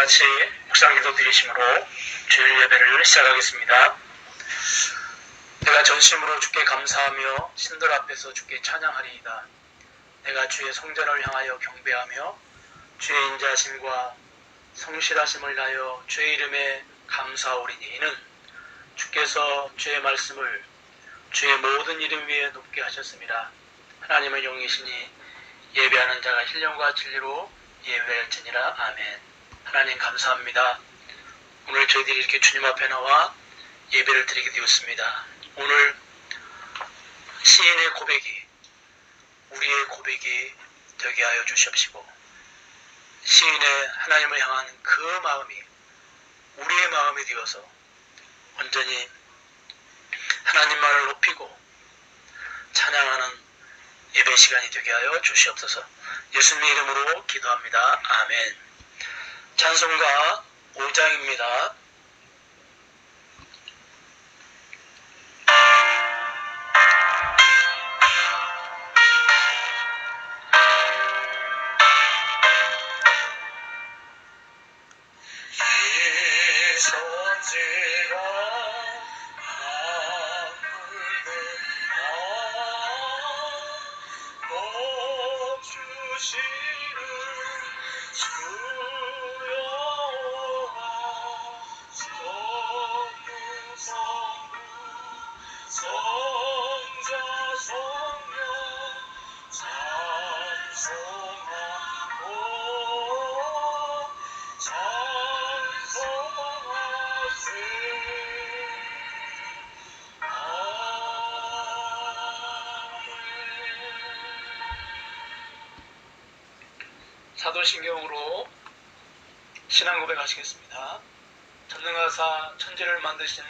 같이 묵상기도 드리심으로 주일 예배를 시작하겠습니다. 내가 전심으로 주께 감사하며 신들 앞에서 주께 찬양하리이다. 내가 주의 성전을 향하여 경배하며 주의 인자하심과 성실하심을 인하여 주의 이름에 감사하오리니, 이는 주께서 주의 말씀을 주의 모든 이름 위에 높게 하셨습니다. 하나님의 영이시니 예배하는 자가 신령과 진리로 예배할지니라. 아멘. 하나님 감사합니다. 오늘 저희들이 이렇게 주님 앞에 나와 예배를 드리게 되었습니다. 오늘 시인의 고백이 우리의 고백이 되게 하여 주시옵시고, 시인의 하나님을 향한 그 마음이 우리의 마음이 되어서 온전히 하나님만을 높이고 찬양하는 예배 시간이 되게 하여 주시옵소서. 예수님의 이름으로 기도합니다. 아멘. 찬송가 5장입니다. 이 선지가 멈추시는 주여와 성부 성자 성령 찬송하고 찬송하세. 사도신경으로 신앙 고백하시겠습니다. 전능하사 천지를 만드신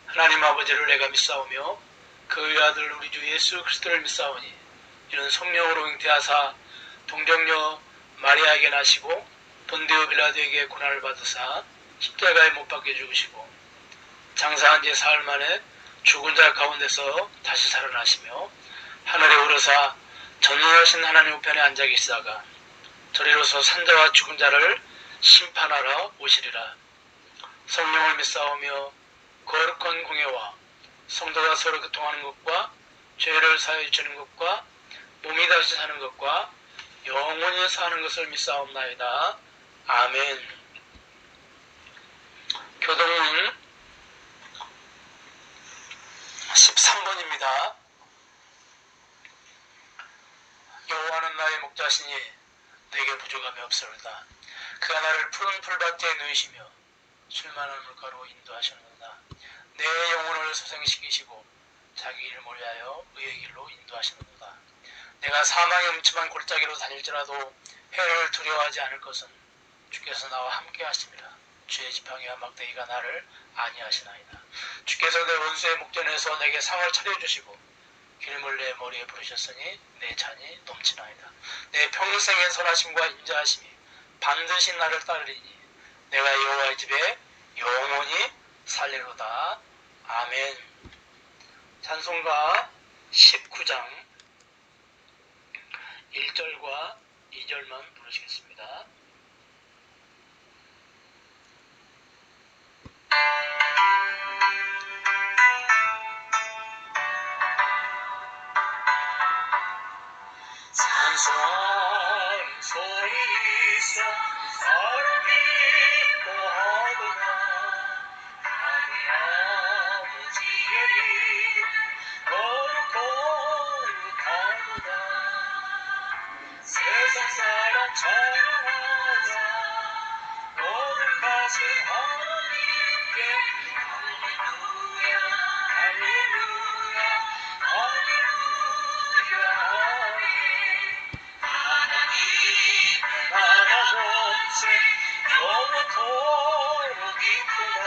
하나님 아버지를 내가 믿사오며 그의 아들 우리 주 예수 그리스도를 믿사오니, 이는 성령으로 잉태하사 동정녀 마리아에게 나시고 본디오 빌라도에게 고난을 받으사 십자가에 못 박혀 죽으시고 장사한 지 사흘 만에 죽은 자 가운데서 다시 살아나시며 하늘에 오르사 전능하신 하나님 우편에 앉아 계시다가 저리로서 산자와 죽은 자를 심판하러 오시리라. 성령을 믿사오며 거룩한 공예와 성도가 서로 교통하는 것과 죄를 사하여 주는 것과 몸이 다시 사는 것과 영원히 사는 것을 믿사옵나이다. 아멘. 교동문 13번입니다. 여호와는 나의 목자시니 내게 부족함이 없으리다. 그가 나를 푸른 풀밭에 누이시며 쉴만한 물가로 인도하시는구나. 내 영혼을 소생시키시고 자기 일을 위하여 의의 길로 인도하시는구나. 내가 사망의 음침한 골짜기로 다닐지라도 해를 두려워하지 않을 것은 주께서 나와 함께 하심이라. 주의 지팡이와 막대기가 나를 안위하시나이다. 주께서 내 원수의 목전에서 내게 상을 차려주시고 기름을 내 머리에 부으셨으니 내 잔이 넘치나이다. 내 평생의 선하심과 인자하심이 반드시 나를 따르리니 내가 여호와의 집에 영원히 살리로다. 아멘. 찬송가 19장 1절과 2절만 부르시겠습니다. 산소리서 나를 기뻐하구나. 하늘 아버지의 이름 거룩하구나. 세상 사람 찬양하자. 거룩하신 하나님께 할렐루야 할렐루야 할렐루야. 하나님의 나라 전체 영원토록 있구나.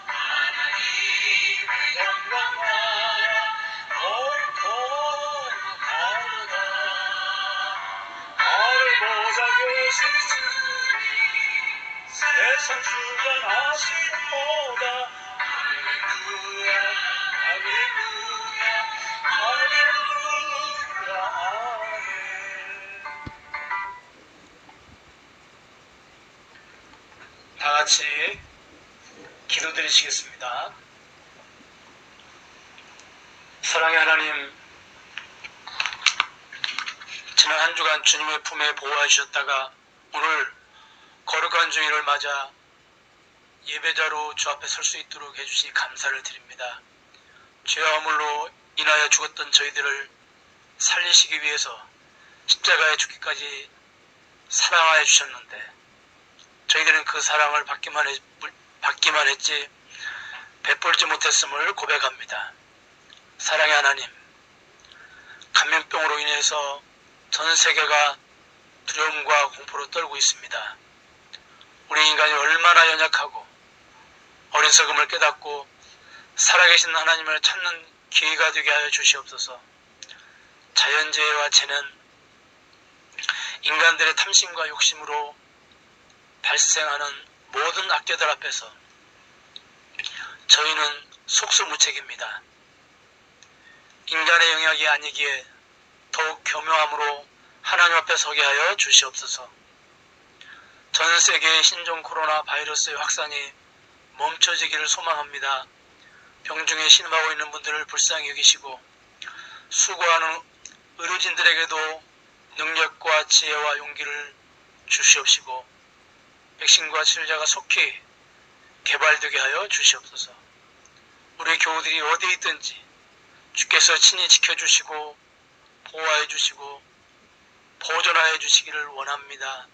하나님의 영광 나라 거룩하구나. 하늘 보좌 계신 주님 세상 주관하시도다. 할렐루야 할렐루야 할렐루야. 아멘. 다 같이 기도드리시겠습니다. 사랑의 하나님, 지난 한 주간 주님의 품에 보호해 주셨다가 오늘 거룩한 주일을 맞아 예배자로 주 앞에 설 수 있도록 해주시니 감사를 드립니다. 죄와 허물로 인하여 죽었던 저희들을 살리시기 위해서 십자가에 죽기까지 사랑하여 주셨는데 저희들은 그 사랑을 받기만 했지 베풀지 못했음을 고백합니다. 사랑의 하나님, 감염병으로 인해서 전 세계가 두려움과 공포로 떨고 있습니다. 우리 인간이 얼마나 연약하고 어리석음을 깨닫고 살아계신 하나님을 찾는 기회가 되게 하여 주시옵소서. 자연재해와 재난, 인간들의 탐심과 욕심으로 발생하는 모든 악재들 앞에서 저희는 속수무책입니다. 인간의 영역이 아니기에 더욱 교묘함으로 하나님 앞에 서게 하여 주시옵소서. 전 세계의 신종 코로나 바이러스의 확산이 멈춰지기를 소망합니다. 병중에 신음하고 있는 분들을 불쌍히 여기시고 수고하는 의료진들에게도 능력과 지혜와 용기를 주시옵시고 백신과 치료제가 속히 개발되게 하여 주시옵소서. 우리 교우들이 어디 있든지 주께서 친히 지켜주시고 보호하여 주시고 보존하여 주시기를 원합니다.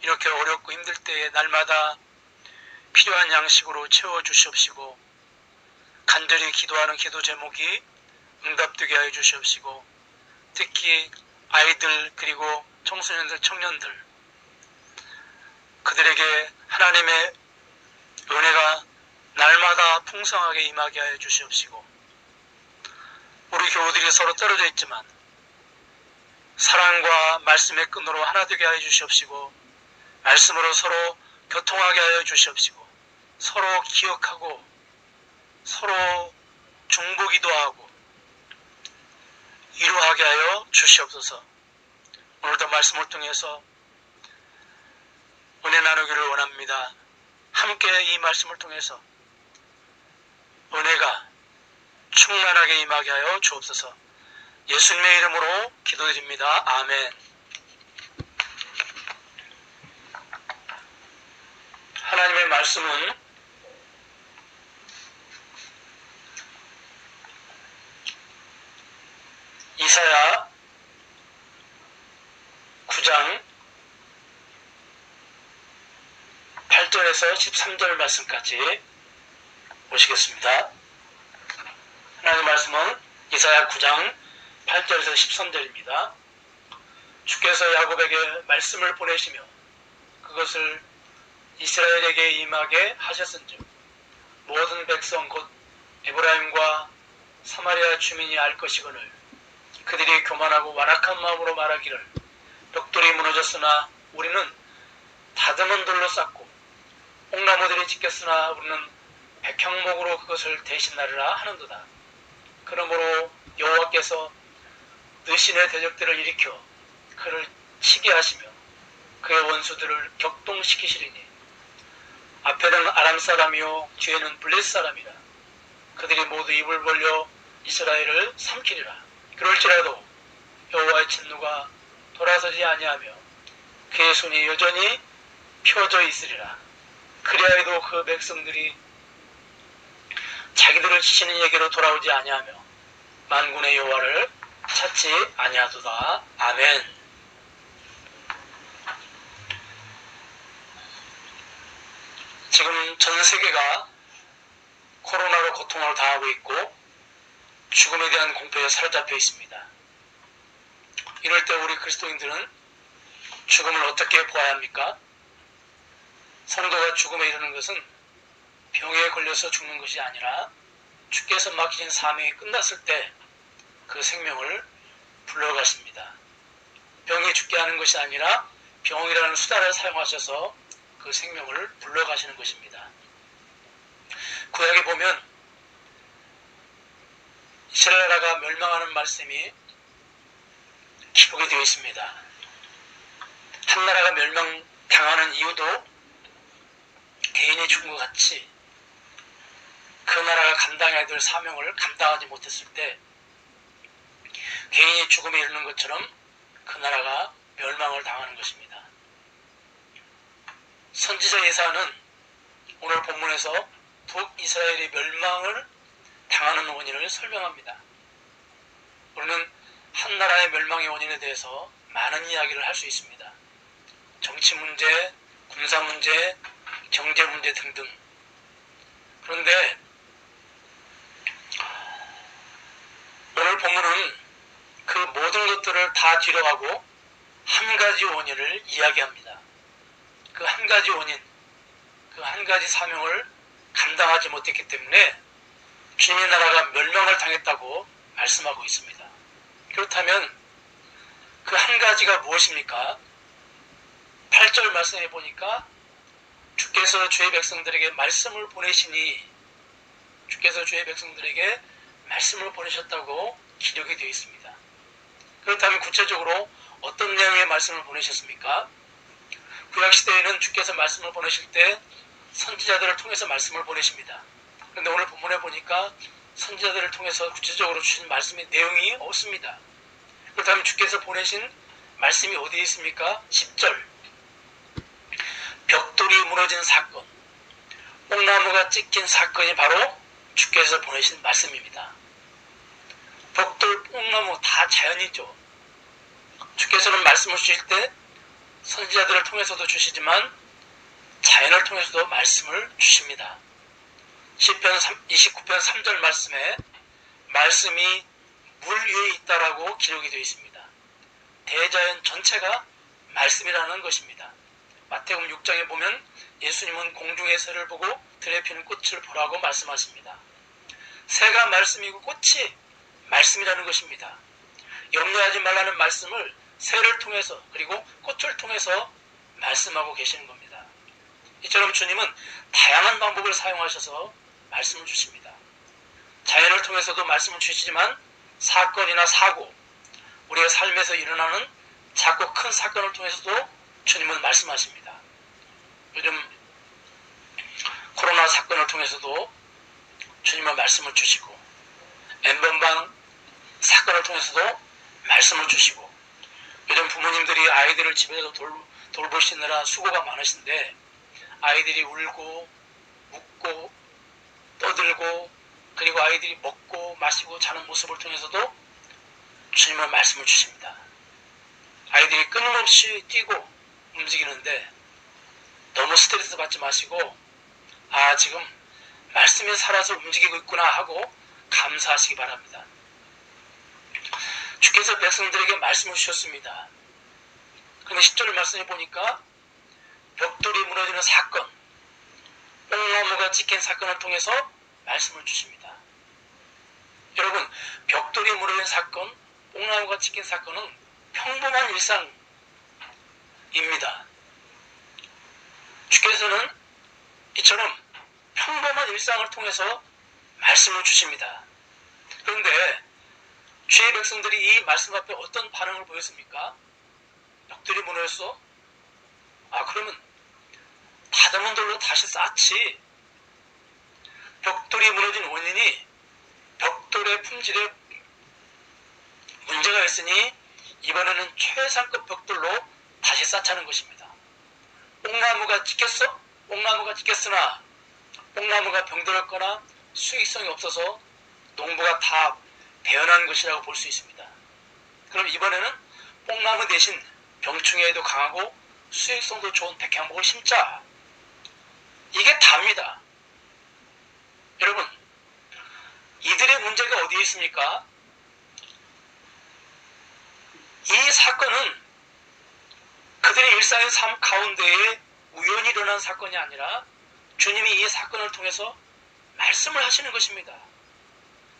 이렇게 어렵고 힘들 때에 날마다 필요한 양식으로 채워주시옵시고 간절히 기도하는 기도 제목이 응답되게 하여 주시옵시고 특히 아이들 그리고 청소년들, 청년들 그들에게 하나님의 은혜가 날마다 풍성하게 임하게 하여 주시옵시고 우리 교우들이 서로 떨어져 있지만 사랑과 말씀의 끈으로 하나 되게 하여 주시옵시고 말씀으로 서로 교통하게 하여 주시옵시고 서로 기억하고 서로 중보기도 하고 위로하게 하여 주시옵소서. 오늘도 말씀을 통해서 은혜 나누기를 원합니다. 함께 이 말씀을 통해서 은혜가 충만하게 임하게 하여 주옵소서. 예수님의 이름으로 기도드립니다. 아멘. 하나님의 말씀은 이사야 9장 8절에서 13절 말씀까지 보시겠습니다. 하나님의 말씀은 이사야 9장 8절에서 13절입니다. 주께서 야곱에게 말씀을 보내시며 그것을 이스라엘에게 임하게 하셨은즉 모든 백성 곧 에브라임과 사마리아 주민이 알 것이거늘 그들이 교만하고 완악한 마음으로 말하기를 벽돌이 무너졌으나 우리는 다듬은 돌로 쌓고 옥나무들이 찢겼으나 우리는 백향목으로 그것을 대신하리라 하는도다. 그러므로 여호와께서 느신의 대적들을 일으켜 그를 치게 하시며 그의 원수들을 격동시키시리니 앞에는 아람 사람이요 뒤에는 블레셋 사람이라. 그들이 모두 입을 벌려 이스라엘을 삼키리라. 그럴지라도 여호와의 진노가 돌아서지 아니하며 그의 손이 여전히 펴져 있으리라. 그리하여도 그 백성들이 자기들을 치시는 얘기로 돌아오지 아니하며 만군의 여호와를 찾지 아니하도다. 아멘. 지금 전 세계가 코로나로 고통을 당하고 있고 죽음에 대한 공포에 사로잡혀 있습니다. 이럴 때 우리 그리스도인들은 죽음을 어떻게 보아야 합니까? 성도가 죽음에 이르는 것은 병에 걸려서 죽는 것이 아니라 주께서 맡기신 사명이 끝났을 때 그 생명을 불러가십니다. 병이 죽게 하는 것이 아니라 병이라는 수단을 사용하셔서 그 생명을 불러가시는 것입니다. 구약에 보면 이스라엘 나라가 멸망하는 말씀이 기록이 되어 있습니다. 한 나라가 멸망당하는 이유도 개인이 죽은 것 같이 그 나라가 감당해야 될 사명을 감당하지 못했을 때 개인이 죽음에 이르는 것처럼 그 나라가 멸망을 당하는 것입니다. 선지자 예사는 오늘 본문에서 북이스라엘의 멸망을 당하는 원인을 설명합니다. 우리는 한 나라의 멸망의 원인에 대해서 많은 이야기를 할 수 있습니다. 정치 문제, 군사 문제, 경제 문제 등등. 그런데 오늘 본문은 그 모든 것들을 다 뒤로하고 한 가지 원인을 이야기합니다. 그 한 가지 원인, 그 한 가지 사명을 감당하지 못했기 때문에 주님의 나라가 멸망을 당했다고 말씀하고 있습니다. 그렇다면 그 한 가지가 무엇입니까? 8절 말씀해 보니까 주께서 주의 백성들에게 말씀을 보내시니, 주께서 주의 백성들에게 말씀을 보내셨다고 기록이 되어 있습니다. 그렇다면 구체적으로 어떤 내용의 말씀을 보내셨습니까? 구약시대에는 주께서 말씀을 보내실 때 선지자들을 통해서 말씀을 보내십니다. 그런데 오늘 본문에 보니까 선지자들을 통해서 구체적으로 주신 말씀의 내용이 없습니다. 그렇다면 주께서 보내신 말씀이 어디에 있습니까? 10절, 벽돌이 무너진 사건, 뽕나무가 찍힌 사건이 바로 주께서 보내신 말씀입니다. 벽돌, 뽕나무 다 자연이죠. 주께서는 말씀을 주실 때 선지자들을 통해서도 주시지만 자연을 통해서도 말씀을 주십니다. 시편 29편 3절 말씀에 말씀이 물 위에 있다라고 기록이 되어 있습니다. 대자연 전체가 말씀이라는 것입니다. 마태복음 6장에 보면 예수님은 공중의 새를 보고 들에 피는 꽃을 보라고 말씀하십니다. 새가 말씀이고 꽃이 말씀이라는 것입니다. 염려하지 말라는 말씀을 새를 통해서 그리고 꽃을 통해서 말씀하고 계시는 겁니다. 이처럼 주님은 다양한 방법을 사용하셔서 말씀을 주십니다. 자연을 통해서도 말씀을 주시지만 사건이나 사고, 우리의 삶에서 일어나는 작고 큰 사건을 통해서도 주님은 말씀하십니다. 요즘 코로나 사건을 통해서도 주님은 말씀을 주시고, N번방 사건을 통해서도 말씀을 주시고, 요즘 부모님들이 아이들을 집에서 돌보시느라 수고가 많으신데 아이들이 울고 웃고 떠들고 그리고 아이들이 먹고 마시고 자는 모습을 통해서도 주님은 말씀을 주십니다. 아이들이 끊임없이 뛰고 움직이는데 너무 스트레스 받지 마시고, 아, 지금 말씀이 살아서 움직이고 있구나 하고 감사하시기 바랍니다. 주께서 백성들에게 말씀을 주셨습니다. 그런데 10절 말씀해 보니까 벽돌이 무너지는 사건, 뽕나무가 찍힌 사건을 통해서 말씀을 주십니다. 여러분, 벽돌이 무너진 사건, 뽕나무가 찍힌 사건은 평범한 일상입니다. 주께서는 이처럼 평범한 일상을 통해서 말씀을 주십니다. 그런데 주의 백성들이 이 말씀 앞에 어떤 반응을 보였습니까? 벽돌이 무너졌어? 아, 그러면 다듬은 돌로 다시 쌓지. 벽돌이 무너진 원인이 벽돌의 품질에 문제가 있으니 이번에는 최상급 벽돌로 다시 쌓자는 것입니다. 뽕나무가 찍혔어? 뽕나무가 찍혔으나 뽕나무가 병들었거나 수익성이 없어서 농부가 다 배연한 것이라고 볼 수 있습니다. 그럼 이번에는 뽕나무 대신 병충해에도 강하고 수익성도 좋은 백향목을 심자. 이게 답니다. 여러분, 이들의 문제가 어디에 있습니까? 이 사건은 그들의 일상의 삶 가운데에 우연히 일어난 사건이 아니라 주님이 이 사건을 통해서 말씀을 하시는 것입니다.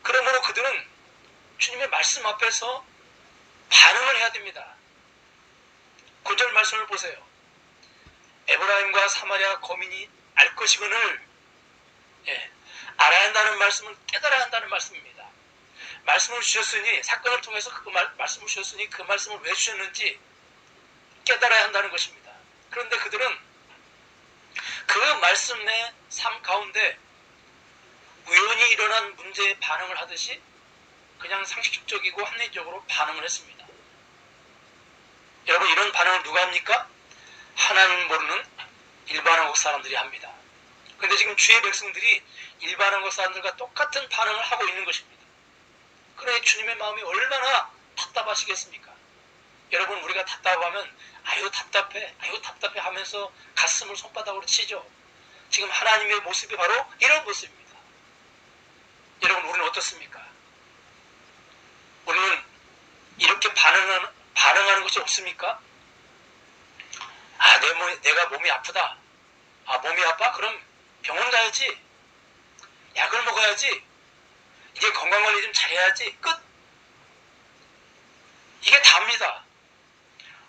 그러므로 그들은 주님의 말씀 앞에서 반응을 해야 됩니다. 9절 말씀을 보세요. 에브라임과 사마리아 거민이 알 것이거늘, 알아야 한다는 말씀을 깨달아야 한다는 말씀입니다. 말씀을 주셨으니, 사건을 통해서 말씀을 주셨으니 그 말씀을 왜 주셨는지 깨달아야 한다는 것입니다. 그런데 그들은 그 말씀 내 삶 가운데 우연히 일어난 문제에 반응을 하듯이 그냥 상식적이고 합리적으로 반응을 했습니다. 여러분, 이런 반응을 누가 합니까? 하나님 모르는 일반 한국 사람들이 합니다. 그런데 지금 주의 백성들이 일반 한국 사람들과 똑같은 반응을 하고 있는 것입니다. 그러니 주님의 마음이 얼마나 답답하시겠습니까? 여러분, 우리가 답답하면 아유 답답해 하면서 가슴을 손바닥으로 치죠. 지금 하나님의 모습이 바로 이런 모습입니다. 여러분, 우리는 어떻습니까? 우리는 이렇게 반응하는 것이 없습니까? 내가 몸이 아프다. 몸이 아파? 그럼 병원 가야지. 약을 먹어야지. 이제 건강관리 좀 잘해야지. 끝. 이게 다입니다.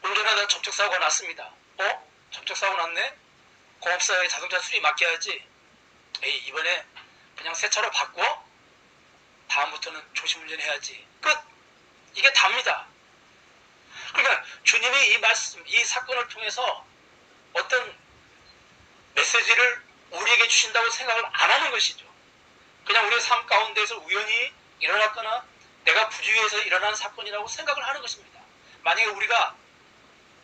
운전하다 접촉사고가 났습니다. 접촉사고 났네? 공업사에 자동차 수리 맡겨야지. 이번에 그냥 새 차로 바꿔? 다음부터는 조심 운전해야지. 끝. 이게 답니다. 그러니까 주님이 이 말씀, 이 사건을 통해서 어떤 메시지를 우리에게 주신다고 생각을 안 하는 것이죠. 그냥 우리의 삶 가운데서 우연히 일어났거나 내가 부주의해서 일어난 사건이라고 생각을 하는 것입니다. 만약에 우리가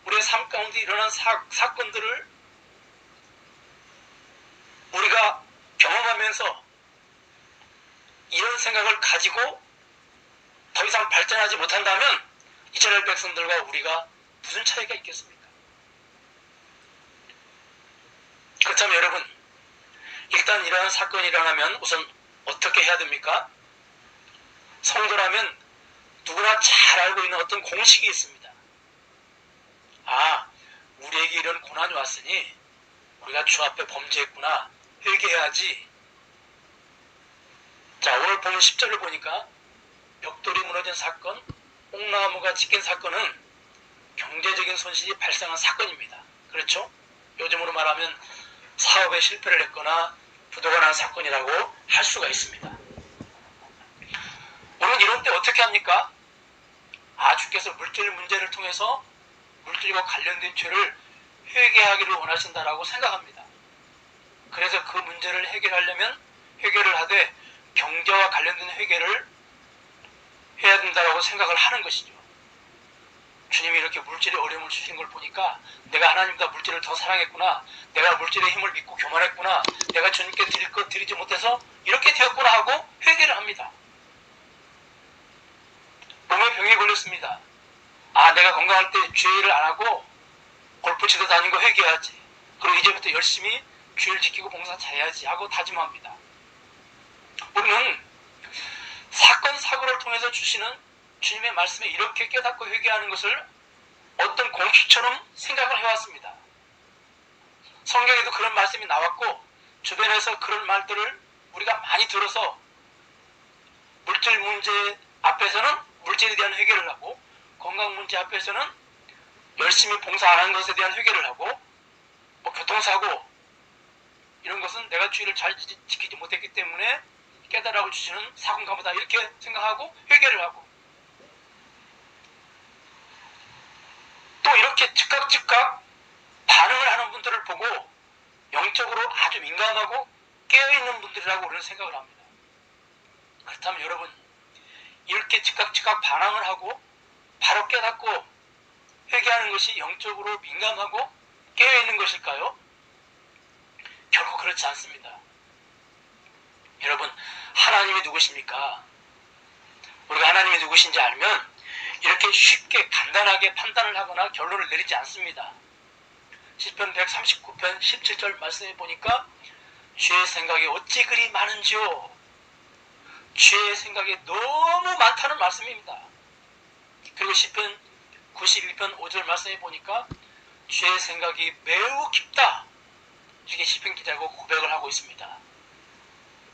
우리의 삶 가운데 일어난 사건들을 우리가 경험하면서 이런 생각을 가지고 더 이상 발전하지 못한다면 이스라엘 백성들과 우리가 무슨 차이가 있겠습니까? 그렇다면 여러분, 일단 이러한 사건이 일어나면 우선 어떻게 해야 됩니까? 성도라면 누구나 잘 알고 있는 어떤 공식이 있습니다. 우리에게 이런 고난이 왔으니 우리가 주 앞에 범죄했구나, 회개해야지. 자, 오늘 보면 10절을 보니까 벽돌이 무너진 사건, 옥나무가 찢긴 사건은 경제적인 손실이 발생한 사건입니다. 그렇죠? 요즘으로 말하면 사업에 실패를 했거나 부도가 난 사건이라고 할 수가 있습니다. 우리는 이런 때 어떻게 합니까? 주께서 물질 문제를 통해서 물질과 관련된 죄를 회개하기를 원하신다라고 생각합니다. 그래서 그 문제를 해결하려면 회개를 하되 경제와 관련된 회개를 해야 된다고 생각을 하는 것이죠. 주님이 이렇게 물질의 어려움을 주신 걸 보니까 내가 하나님보다 물질을 더 사랑했구나, 내가 물질의 힘을 믿고 교만했구나, 내가 주님께 드릴 것 드리지 못해서 이렇게 되었구나 하고 회개를 합니다. 몸에 병이 걸렸습니다. 내가 건강할 때 주의를 안 하고 골프 치러 다닌 거 회개해야지. 그리고 이제부터 열심히 주의를 지키고 봉사 잘해야지 하고 다짐합니다. 우리는 사건 사고를 통해서 주시는 주님의 말씀에 이렇게 깨닫고 회개하는 것을 어떤 공식처럼 생각을 해왔습니다. 성경에도 그런 말씀이 나왔고 주변에서 그런 말들을 우리가 많이 들어서 물질 문제 앞에서는 물질에 대한 회개를 하고 건강 문제 앞에서는 열심히 봉사 안 하는 것에 대한 회개를 하고 교통사고 이런 것은 내가 주의를 잘 지키지 못했기 때문에 깨달아 주시는 사건가 보다 이렇게 생각하고 회개를 하고 또 이렇게 즉각 반응을 하는 분들을 보고 영적으로 아주 민감하고 깨어있는 분들이라고 우리는 생각을 합니다. 그렇다면 여러분, 이렇게 즉각 반응을 하고 바로 깨닫고 회개하는 것이 영적으로 민감하고 깨어있는 것일까요? 결코 그렇지 않습니다. 여러분, 하나님이 누구십니까? 우리가 하나님이 누구신지 알면 이렇게 쉽게 간단하게 판단을 하거나 결론을 내리지 않습니다. 시편 139편 17절 말씀해 보니까 주의 생각이 어찌 그리 많은지요. 주의 생각이 너무 많다는 말씀입니다. 그리고 시편 91편 5절 말씀해 보니까 주의 생각이 매우 깊다. 이렇게 시편 기자가 고백을 하고 있습니다.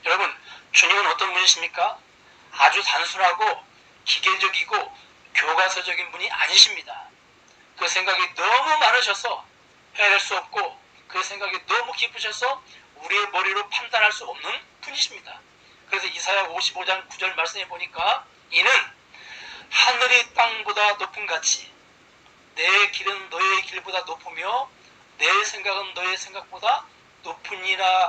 여러분, 주님은 어떤 분이십니까? 아주 단순하고 기계적이고 교과서적인 분이 아니십니다. 그 생각이 너무 많으셔서 헤아릴 수 없고 그 생각이 너무 깊으셔서 우리의 머리로 판단할 수 없는 분이십니다. 그래서 이사야 55장 9절 말씀해 보니까 이는 하늘이 땅보다 높은 같이 내 길은 너의 길보다 높으며 내 생각은 너의 생각보다 높으니라고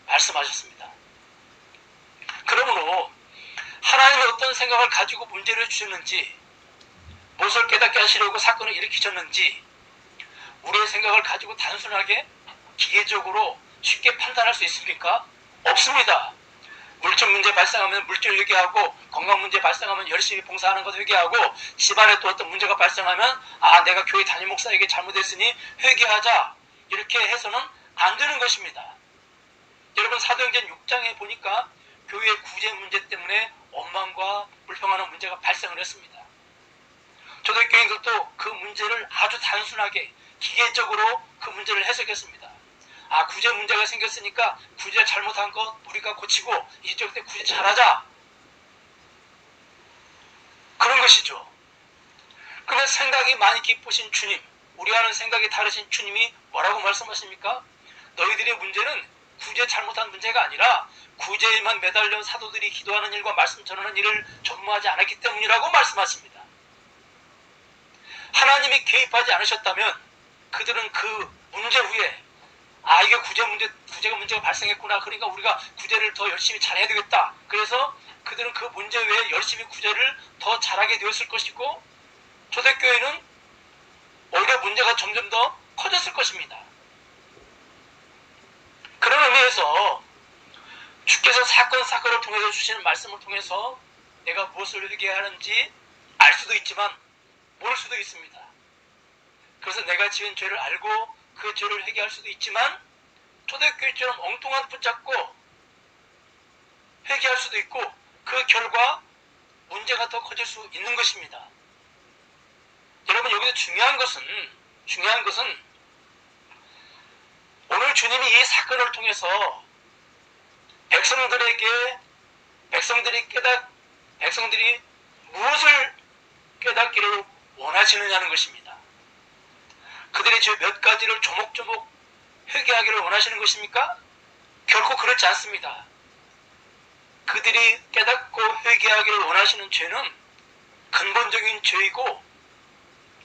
말씀하셨습니다. 그러므로 하나님이 어떤 생각을 가지고 문제를 주셨는지, 무엇을 깨닫게 하시려고 사건을 일으키셨는지 우리의 생각을 가지고 단순하게 기계적으로 쉽게 판단할 수 있습니까? 없습니다. 물질 문제 발생하면 물질 회개하고, 건강 문제 발생하면 열심히 봉사하는 것 회개하고, 집안에 또 어떤 문제가 발생하면 내가 교회 담임 목사에게 잘못했으니 회개하자, 이렇게 해서는 안 되는 것입니다. 여러분, 사도행전 6장에 보니까 교회 구제 문제 때문에 원망과 불평하는 문제가 발생을 했습니다. 초대교인들도 그 문제를 아주 단순하게 기계적으로 그 문제를 해석했습니다. 구제 문제가 생겼으니까 구제 잘못한 것 우리가 고치고 이제 때 구제 잘하자, 그런 것이죠. 근데 생각이 많이 깊으신 주님, 우리와는 생각이 다르신 주님이 뭐라고 말씀하십니까? 너희들의 문제는 구제 잘못한 문제가 아니라 구제에만 매달려 사도들이 기도하는 일과 말씀 전하는 일을 전무하지 않았기 때문이라고 말씀하십니다. 하나님이 개입하지 않으셨다면 그들은 그 문제 후에 이게 구제가 문제가 발생했구나, 그러니까 우리가 구제를 더 열심히 잘해야 되겠다, 그래서 그들은 그 문제 외에 열심히 구제를 더 잘하게 되었을 것이고, 초대교회는 오히려 문제가 점점 더 커졌을 것입니다. 그런 의미에서 주께서 사건을 통해서 주시는 말씀을 통해서 내가 무엇을 회개해야 하는지 알 수도 있지만 모를 수도 있습니다. 그래서 내가 지은 죄를 알고 그 죄를 회개할 수도 있지만 초대교회처럼 엉뚱한 붙잡고 회개할 수도 있고, 그 결과 문제가 더 커질 수 있는 것입니다. 여러분, 여기서 중요한 것은 오늘 주님이 이 사건을 통해서 백성들이 무엇을 깨닫기를 원하시느냐는 것입니다. 그들의 죄 몇 가지를 조목조목 회개하기를 원하시는 것입니까? 결코 그렇지 않습니다. 그들이 깨닫고 회개하기를 원하시는 죄는 근본적인 죄이고,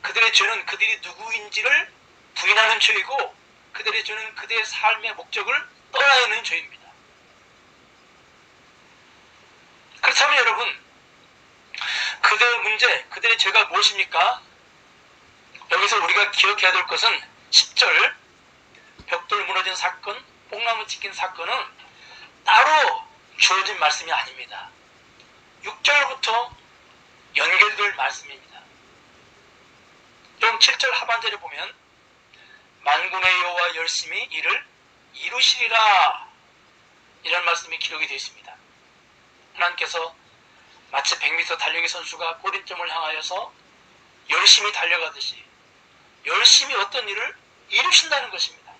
그들의 죄는 그들이 누구인지를 부인하는 죄이고, 그들의 죄는 그들의 삶의 목적을 떠나 있는 죄입니다. 그렇다면 여러분, 그들의 문제, 그들의 죄가 무엇입니까? 여기서 우리가 기억해야 될 것은 10절 벽돌 무너진 사건, 뽕나무 찍힌 사건은 따로 주어진 말씀이 아닙니다. 6절부터 연결될 말씀입니다. 좀 7절 하반절에 보면 만군의 여호와 열심히 이를 이루시리라, 이런 말씀이 기록이 되어 있습니다. 하나님께서 마치 100m 달리기 선수가 골인점을 향하여서 열심히 달려가듯이 열심히 어떤 일을 이루신다는 것입니다.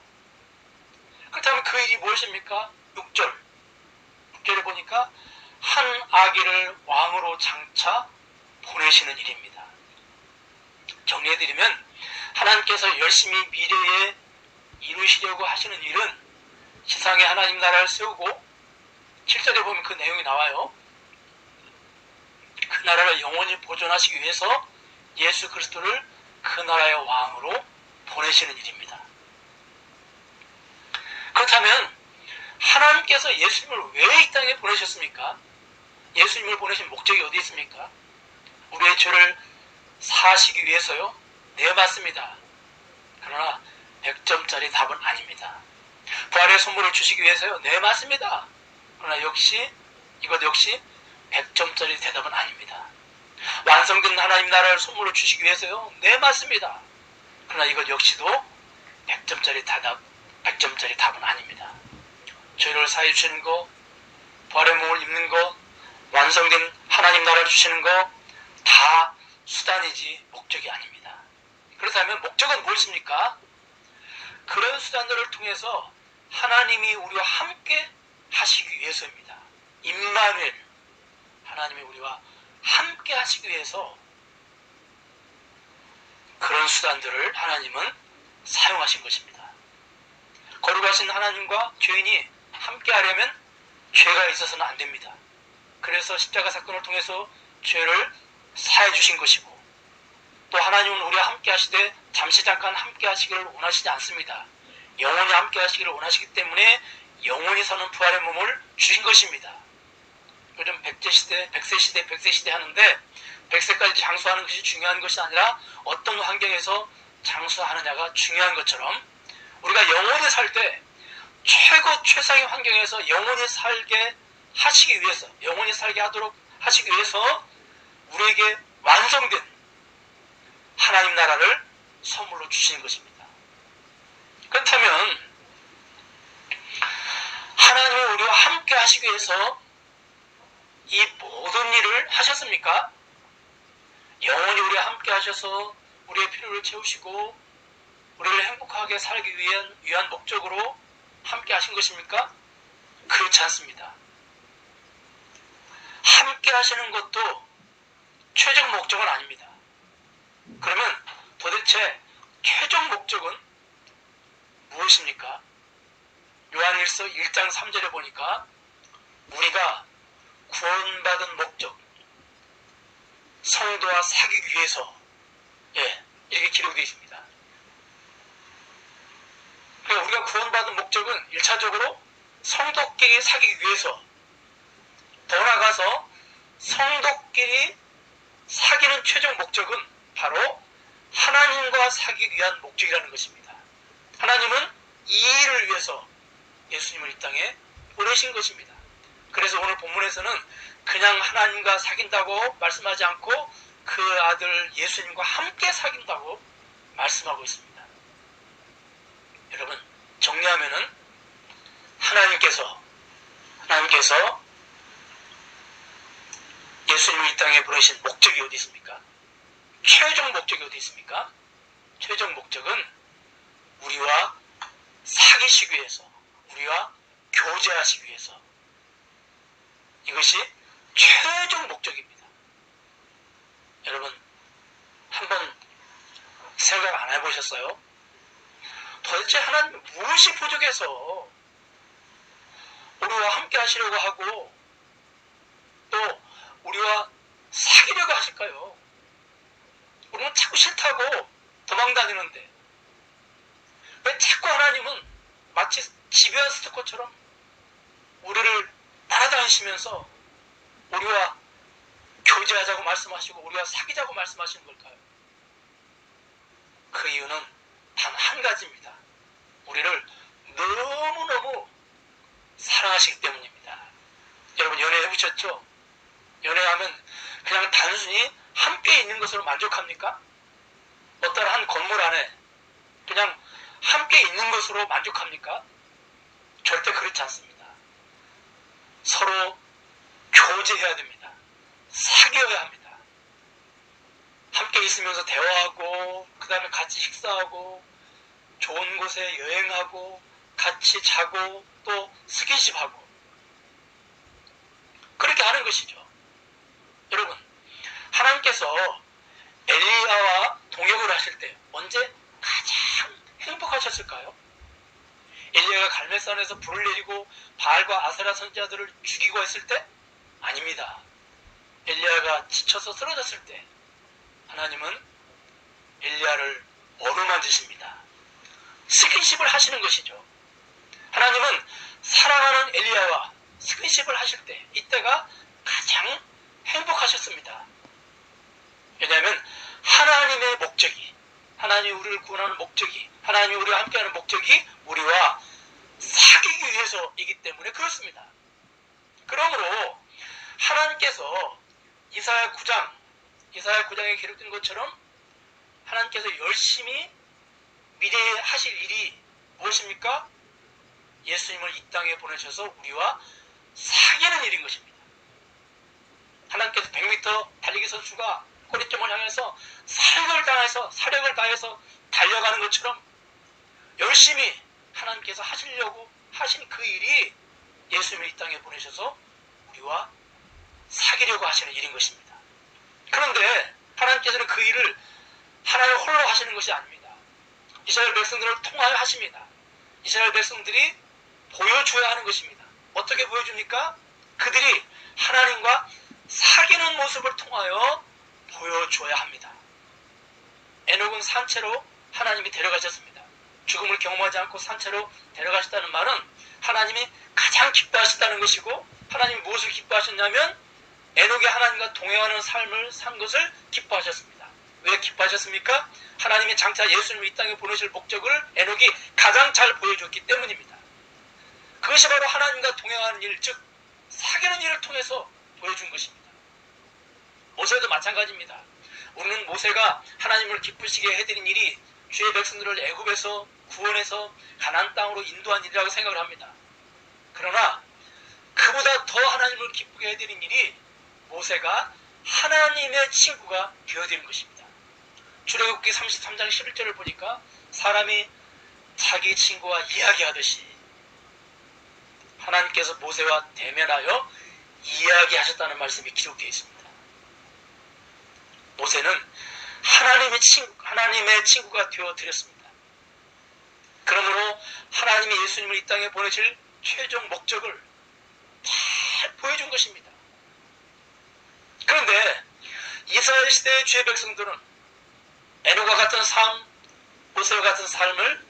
그렇다면 그 일이 무엇입니까? 6절에 보니까 한 아기를 왕으로 장차 보내시는 일입니다. 정리해드리면 하나님께서 열심히 미래에 이루시려고 하시는 일은 세상에 하나님 나라를 세우고, 7절에 보면 그 내용이 나와요. 그 나라를 영원히 보존하시기 위해서 예수 그리스도를 그 나라의 왕으로 보내시는 일입니다. 그렇다면 하나님께서 예수님을 왜 이 땅에 보내셨습니까? 예수님을 보내신 목적이 어디 있습니까? 우리의 죄를 사하시기 위해서요? 네, 맞습니다. 그러나 100점짜리 답은 아닙니다. 부활의 선물을 주시기 위해서요? 네, 맞습니다. 그러나 이것 역시 100점짜리 대답은 아닙니다. 완성된 하나님 나라를 선물로 주시기 위해서요? 네, 맞습니다. 그러나 이것 역시도 100점짜리 답은 아닙니다. 죄를 사해 주시는 것, 부활의 몸을 입는 것, 완성된 하나님 나라를 주시는 것, 다 수단이지 목적이 아닙니다. 그렇다면 목적은 무엇입니까? 그런 수단들을 통해서 하나님이 우리와 함께 하시기 위해서입니다. 임마누엘, 하나님이 우리와 함께 하시기 위해서 그런 수단들을 하나님은 사용하신 것입니다. 거룩하신 하나님과 죄인이 함께 하려면 죄가 있어서는 안 됩니다. 그래서 십자가 사건을 통해서 죄를 사해 주신 것이고, 또 하나님은 우리와 함께 하시되 잠시 잠깐 함께 하시기를 원하시지 않습니다. 영원히 함께 하시기를 원하시기 때문에 영원히 사는 부활의 몸을 주신 것입니다. 요즘 100세 시대, 100세 시대 하는데 100세까지 장수하는 것이 중요한 것이 아니라 어떤 환경에서 장수하느냐가 중요한 것처럼 우리가 영원히 살 때 최고 최상의 환경에서 영원히 살게 하시기 위해서, 영원히 살게 하도록 하시기 위해서 우리에게 완성된 하나님 나라를 선물로 주시는 것입니다. 그렇다면 하나님이 우리와 함께 하시기 위해서 이 모든 일을 하셨습니까? 영원히 우리와 함께 하셔서 우리의 필요를 채우시고 우리를 행복하게 살기 위한 목적으로 함께 하신 것입니까? 그렇지 않습니다. 함께 하시는 것도 최종 목적은 아닙니다. 그러면 도대체 최종 목적은 무엇입니까? 요한일서 1장 3절에 보니까 우리가 구원받은 목적, 성도와 사귀기 위해서 이렇게 기록되어 있습니다. 그러니까 우리가 구원받은 목적은 1차적으로 성도끼리 사귀기 위해서, 더 나아가서 성도끼리 사귀는 최종 목적은 바로 하나님과 사귀기 위한 목적이라는 것입니다. 하나님은 이 일을 위해서 예수님을 이 땅에 보내신 것입니다. 그래서 오늘 본문에서는 그냥 하나님과 사귄다고 말씀하지 않고 그 아들 예수님과 함께 사귄다고 말씀하고 있습니다. 여러분, 정리하면은 하나님께서 예수님을 이 땅에 보내신 목적이 어디 있습니까? 최종 목적이 어디 있습니까? 최종 목적은 우리와 사귀시기 위해서, 우리와 교제하시기 위해서, 이것이 최종 목적입니다. 여러분, 한번 생각 안 해보셨어요? 도대체 하나님 무엇이 부족해서 우리와 함께 하시려고 하고 또 우리와 사귀려고 하실까요? 우리는 자꾸 싫다고 도망다니는데 왜 자꾸 하나님은 마치 집요한 스토커처럼 우리를 따라다니시면서 우리와 교제하자고 말씀하시고 우리와 사귀자고 말씀하시는 걸까요? 그 이유는 단 한 가지입니다. 우리를 너무너무 사랑하시기 때문입니다. 여러분, 연애해보셨죠? 연애하면 그냥 단순히 함께 있는 것으로 만족합니까? 어떤 한 건물 안에 그냥 함께 있는 것으로 만족합니까? 절대 그렇지 않습니다. 서로 교제해야 됩니다. 사귀어야 합니다. 함께 있으면서 대화하고 그 다음에 같이 식사하고 좋은 곳에 여행하고 같이 자고 또 스킨십하고 그렇게 하는 것이죠. 여러분, 하나님께서 엘리야와 동역을 하실 때 언제 가장 행복하셨을까요? 엘리야가 갈멜산에서 불을 내리고 바알과 아세라 선지자들을 죽이고 했을 때? 아닙니다. 엘리야가 지쳐서 쓰러졌을 때 하나님은 엘리야를 어루만지십니다. 스킨십을 하시는 것이죠. 하나님은 사랑하는 엘리야와 스킨십을 하실 때 이때가 가장 행복하셨습니다. 왜냐하면 하나님의 목적이, 하나님이 우리를 구원하는 목적이, 하나님이 우리와 함께하는 목적이 우리와 사귀기 위해서이기 때문에 그렇습니다. 그러므로 하나님께서 이사야 9장에 기록된 것처럼 하나님께서 열심히 미래에 하실 일이 무엇입니까? 예수님을 이 땅에 보내셔서 우리와 사귀는 일인 것입니다. 하나님께서 100m 달리기 선수가 꼬리점을 향해서 사력을 다해서 달려가는 것처럼 열심히 하나님께서 하시려고 하신 그 일이 예수님을 이 땅에 보내셔서 우리와 사귀려고 하시는 일인 것입니다. 그런데 하나님께서는 그 일을 하나님 홀로 하시는 것이 아닙니다. 이스라엘 백성들을 통하여 하십니다. 이스라엘 백성들이 보여줘야 하는 것입니다. 어떻게 보여줍니까? 그들이 하나님과 사귀는 모습을 통하여 보여줘야 합니다. 에녹은 산채로 하나님이 데려가셨습니다. 죽음을 경험하지 않고 산채로 데려가셨다는 말은 하나님이 가장 기뻐하셨다는 것이고, 하나님이 무엇을 기뻐하셨냐면 에녹이 하나님과 동행하는 삶을 산 것을 기뻐하셨습니다. 왜 기뻐하셨습니까? 하나님이 장차 예수님을 이 땅에 보내실 목적을 에녹이 가장 잘 보여줬기 때문입니다. 그것이 바로 하나님과 동행하는 일, 즉 사귀는 일을 통해서 보여준 것입니다. 모세도 마찬가지입니다. 우리는 모세가 하나님을 기쁘시게 해드린 일이 주의 백성들을 애굽에서 구원해서 가나안 땅으로 인도한 일이라고 생각을 합니다. 그러나 그보다 더 하나님을 기쁘게 해드린 일이 모세가 하나님의 친구가 되어드린 것입니다. 출애굽기 33장 11절을 보니까 사람이 자기 친구와 이야기하듯이 하나님께서 모세와 대면하여 이야기하셨다는 말씀이 기록되어 있습니다. 모세는 하나님의 친구가 되어드렸습니다. 그러므로 하나님이 예수님을 이 땅에 보내실 최종 목적을 잘 보여준 것입니다. 그런데 이스라엘 시대의 주의 백성들은 에녹과 같은 삶, 모세와 같은 삶을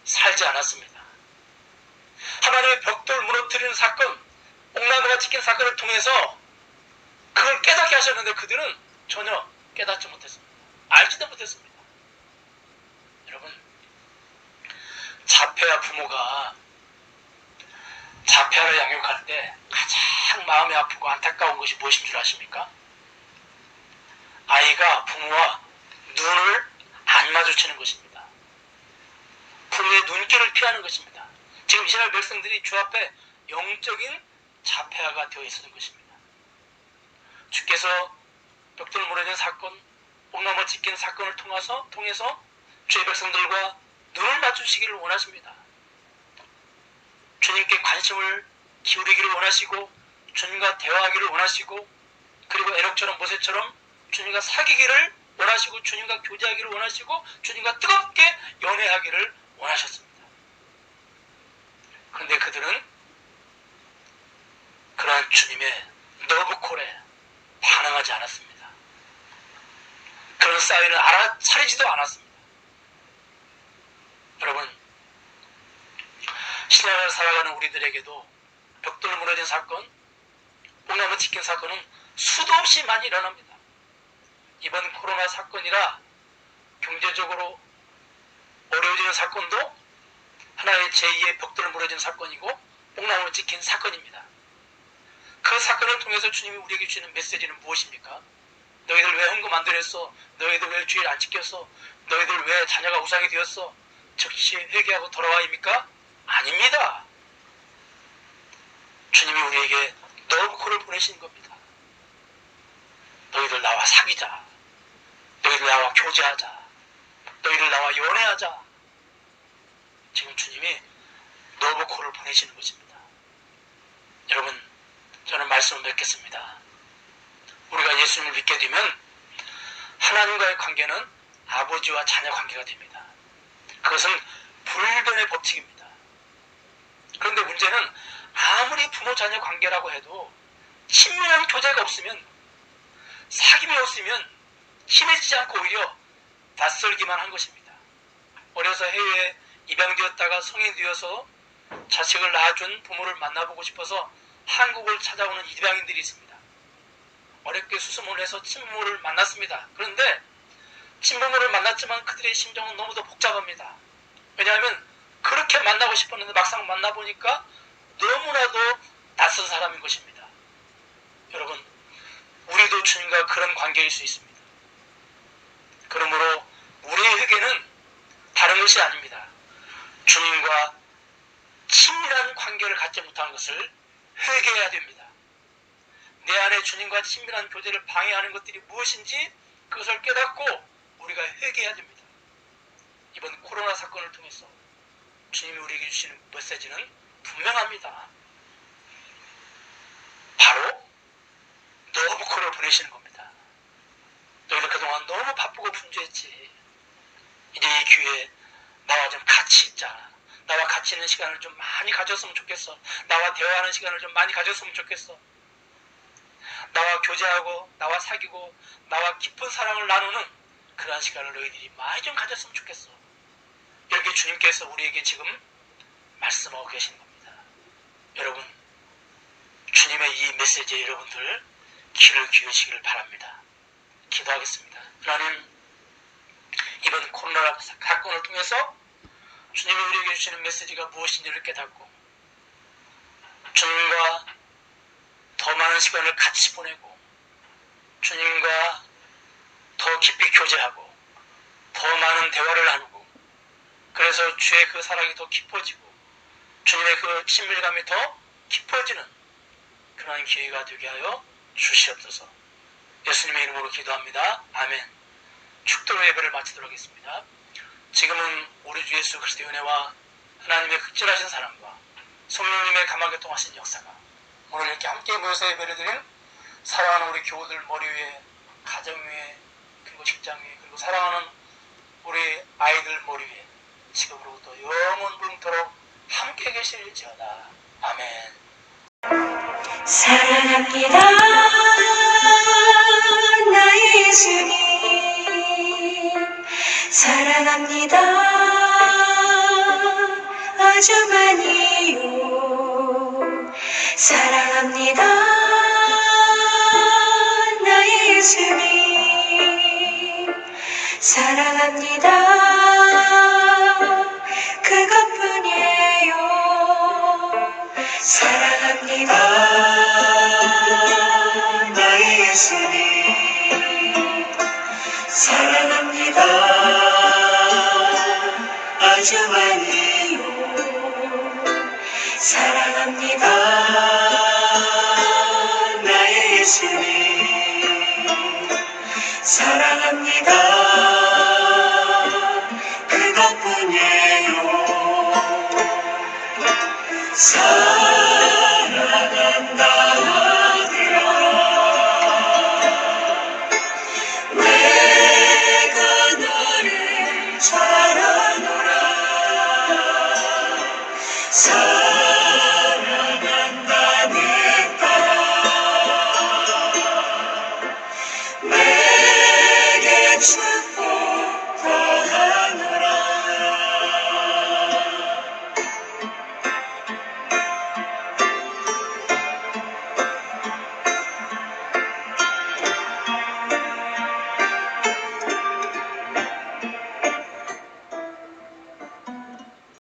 살지 않았습니다. 하나님의 벽돌 무너뜨리는 사건, 옥나무가 찍힌 사건을 통해서 그걸 깨닫게 하셨는데 그들은 전혀 깨닫지 못했습니다. 알지도 못했습니다. 여러분, 자폐아 부모가 자폐아를 양육할 때 가장 마음이 아프고 안타까운 것이 무엇인 줄 아십니까? 아이가 부모와 눈을 안 마주치는 것입니다. 부모의 눈길을 피하는 것입니다. 지금 이스라엘 백성들이 주 앞에 영적인 자폐아가 되어 있었던 것입니다. 주께서 벽돌 무너진 사건, 옥나무 찍힌 사건을 통해서 주의 백성들과 눈을 맞추시기를 원하십니다. 주님께 관심을 기울이기를 원하시고, 주님과 대화하기를 원하시고, 그리고 에녹처럼 모세처럼 주님과 사귀기를 원하시고, 주님과 교제하기를 원하시고, 주님과 뜨겁게 연애하기를 원하셨습니다. 그런데 그들은 그러한 주님의 러브콜에 반응하지 않았습니다. 그런 사인을 알아차리지도 않았습니다. 여러분, 신앙을 살아가는 우리들에게도 벽돌 무너진 사건, 옥나무 찍힌 사건은 수도 없이 많이 일어납니다. 이번 코로나 사건이라 경제적으로 어려워지는 사건도 하나의 제2의 벽돌 무너진 사건이고 옥나무 찍힌 사건입니다. 그 사건을 통해서 주님이 우리에게 주시는 메시지는 무엇입니까? 너희들 왜 헌금 안 드렸어? 너희들 왜 주일 안 지켰어? 너희들 왜 자녀가 우상이 되었어? 즉시 회개하고 돌아와입니까? 아닙니다. 주님이 우리에게 러브콜을 보내신 겁니다. 너희들 나와 사귀자. 너희들 나와 교제하자. 너희들 나와 연애하자. 지금 주님이 러브콜을 보내시는 것입니다. 여러분, 저는 말씀을 맺겠습니다. 우리가 예수님을 믿게 되면 하나님과의 관계는 아버지와 자녀 관계가 됩니다. 그것은 불변의 법칙입니다. 그런데 문제는 아무리 부모 자녀 관계라고 해도 친밀한 교제가 없으면, 사귐이 없으면 친해지지 않고 오히려 낯설기만 한 것입니다. 어려서 해외에 입양되었다가 성인이 되어서 자식을 낳아준 부모를 만나보고 싶어서 한국을 찾아오는 입양인들이 있습니다. 어렵게 수소문을 해서 친부모를 만났습니다. 그런데 친부모를 만났지만 그들의 심정은 너무도 복잡합니다. 왜냐하면 그렇게 만나고 싶었는데 막상 만나보니까 너무나도 낯선 사람인 것입니다. 여러분, 우리도 주님과 그런 관계일 수 있습니다. 그러므로 우리의 회개는 다른 것이 아닙니다. 주님과 친밀한 관계를 갖지 못한 것을 회개해야 됩니다. 내 안에 주님과 친밀한 교제를 방해하는 것들이 무엇인지 그것을 깨닫고 우리가 회개해야 됩니다. 이번 코로나 사건을 통해서 주님이 우리에게 주시는 메시지는 분명합니다. 바로 러브콜을 보내시는 겁니다. 너희들 그동안 너무 바쁘고 분주했지. 이제 이 기회에 나와 좀 같이 있자. 나와 같이 있는 시간을 좀 많이 가졌으면 좋겠어. 나와 대화하는 시간을 좀 많이 가졌으면 좋겠어. 나와 교제하고 나와 사귀고 나와 깊은 사랑을 나누는 그러한 시간을 너희들이 많이 좀 가졌으면 좋겠어. 이렇게 주님께서 우리에게 지금 말씀하고 계신 겁니다. 여러분, 주님의 이 메시지에 여러분들 귀를 기울이시기를 바랍니다. 기도하겠습니다. 하나님, 이번 코로나 사건을 통해서 주님이 우리에게 주시는 메시지가 무엇인지를 깨닫고 주님과 더 많은 시간을 같이 보내고 주님과 더 깊이 교제하고 더 많은 대화를 나누고 그래서 주의 그 사랑이 더 깊어지고 주님의 그 친밀감이 더 깊어지는 그러한 기회가 되게 하여 주시옵소서. 예수님의 이름으로 기도합니다. 아멘. 축도로 예배를 마치도록 하겠습니다. 지금은 우리 주 예수 그리스도의 은혜와 하나님의 극진하신 사랑과 성령님의 감화교통하신 역사가 오늘 이렇게 함께 모여서 예배를 드린 사랑하는 우리 교우들 머리 위에, 가정 위에, 그리고 직장 위에, 그리고 사랑하는 우리 아이들 머리 위에 지금으로부터 영원 불토록 함께 계실지어다. 아멘. 사랑합니다 나의 예수님 사랑합니다 아주 많이요 사랑합니다 나의 예수님 사랑합니다 그것뿐이에요 사랑합니다 나의 예수님 사랑합니다 아주 많이요 사랑합니다 나의 예수님 사랑합니다 그것뿐이에요 사랑한다 내가 너를 잘하노라 사랑한다 내 딸아 내게 주